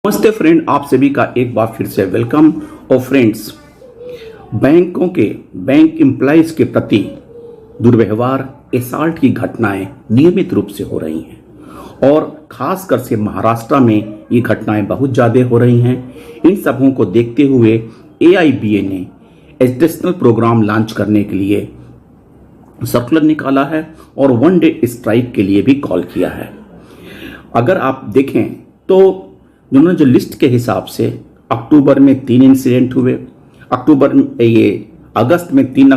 नमस्ते फ्रेंड, आप सभी का एक बार फिर से वेलकम। और फ्रेंड्स, बैंकों के बैंक एम्प्लॉइज के प्रति दुर्व्यवहार, असॉल्ट की घटनाएं नियमित रूप से हो रही हैं और खासकर से महाराष्ट्र में ये घटनाएं बहुत ज़्यादा हो रही हैं। इन सबों को देखते हुए एआईबीए ने एजुकेशनल प्रोग्राम लॉन्च करने के लिए सर्कुलर निकाला है और 1 डे स्ट्राइक के लिए भी कॉल किया है। अगर आप देखें तो उन्होंने जो लिस्ट के हिसाब से अक्टूबर में 3 इंसिडेंट हुए, अगस्त में 3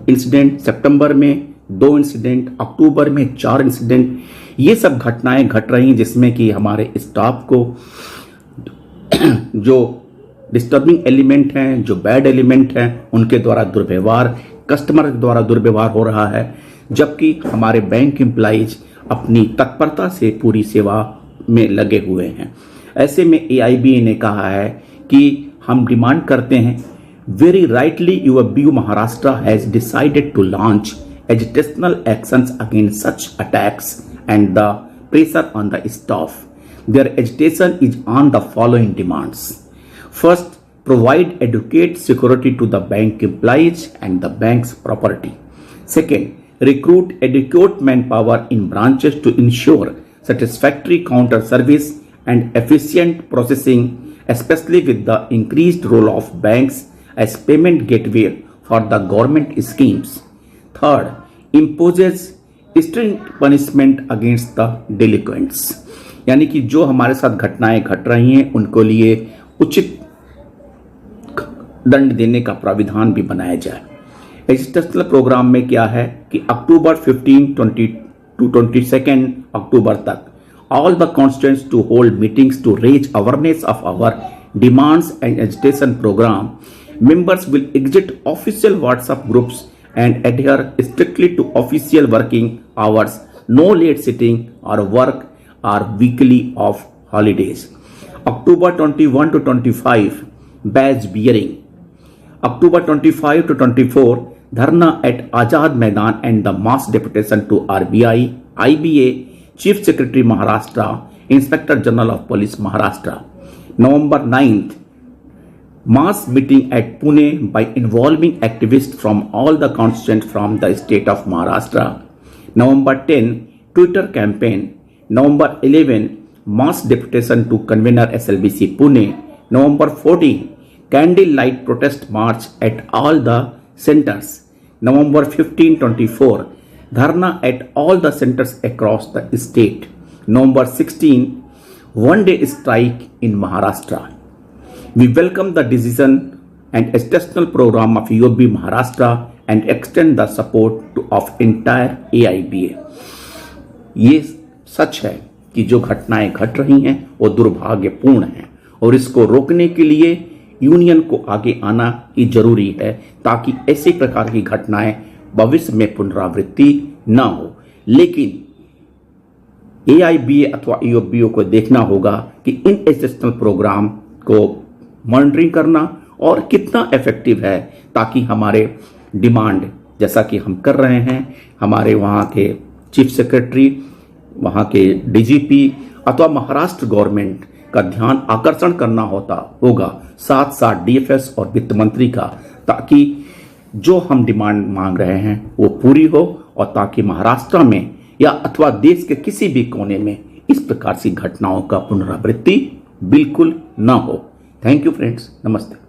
इंसिडेंट, सितंबर में 2 इंसिडेंट, अक्टूबर में 4 इंसिडेंट, ये सब घटनाएं घट रही हैं जिसमें कि हमारे स्टाफ को जो डिस्टर्बिंग एलिमेंट हैं, जो बैड एलिमेंट हैं, उनके द्वारा दुर्व्यवहार, कस्टमर के द्वारा दुर्व्यवहार हो रहा है, जबकि हमारे बैंक एम्प्लॉइज अपनी तत्परता से पूरी सेवा में लगे हुए हैं। ऐसे में एआईबीए ने कहा है कि हम डिमांड करते हैं, very rightly UBU Maharashtra has decided to launch educational actions against such attacks and the pressure on the staff. Their education is on the following demands. First, provide adequate security to the bank employees and the bank's property. Second, recruit adequate manpower in branches to ensure satisfactory counter service and efficient processing, especially with the increased role of banks as payment gateway for the government schemes. Third, imposes stringent punishment against the delinquents. यानी कि जो हमारे साथ घटनाएं घट रही हैं उनको लिए उचित दंड देने का प्राविधान भी बनाया जाए। एजुकेशनल प्रोग्राम में क्या है कि अक्टूबर 15 to 22 अक्टूबर तक all the constituents to hold meetings to raise awareness of our demands and education program. Members will exit official WhatsApp groups and adhere strictly to official working hours, no late sitting और work or weekly off holidays. October 21 to 25 badge wearing. October 25 to 24, Dharna at Azad Maidan and the mass deputation to RBI, IBA, Chief Secretary Maharashtra, Inspector General of Police Maharashtra. November 9th, mass meeting at Pune by involving activists from all the constituents from the state of Maharashtra. November 10, Twitter campaign. November 11, mass deputation to convener SLBC Pune. November 14, candlelight protest march at all the centers. November 15-24, dharna at all the centers across the state. November 16, 1 day strike in Maharashtra. We welcome the decision and educational program of UOB Maharashtra and extend the support of entire AIBA. ये सच है कि जो घटनाएं घट रही हैं वो दुर्भाग्यपूर्ण हैं और इसको रोकने के लिए यूनियन को आगे आना ही जरूरी है ताकि ऐसे प्रकार की घटनाएं भविष्य में पुनरावृत्ति न हो। लेकिन एआईबीए अथवा यूबीओ को देखना होगा कि इन एजुकेशनल प्रोग्राम को मॉनिटरिंग करना और कितना इफेक्टिव है ताकि हमारे डिमांड, जैसा कि हम कर रहे हैं, हमारे वहाँ के चीफ सेक्रेटरी, वहाँ के डीजीपी अथवा महाराष्ट्र गवर्नमेंट का ध्यान आकर्षण करना होगा, साथ साथ डीएफएस और वित्त मंत्री का, ताकि जो हम डिमांड मांग रहे हैं वो पूरी हो और ताकि महाराष्ट्र में या अथवा देश के किसी भी कोने में इस प्रकार की घटनाओं का पुनरावृत्ति बिल्कुल न हो। थैंक यू फ्रेंड्स, नमस्ते।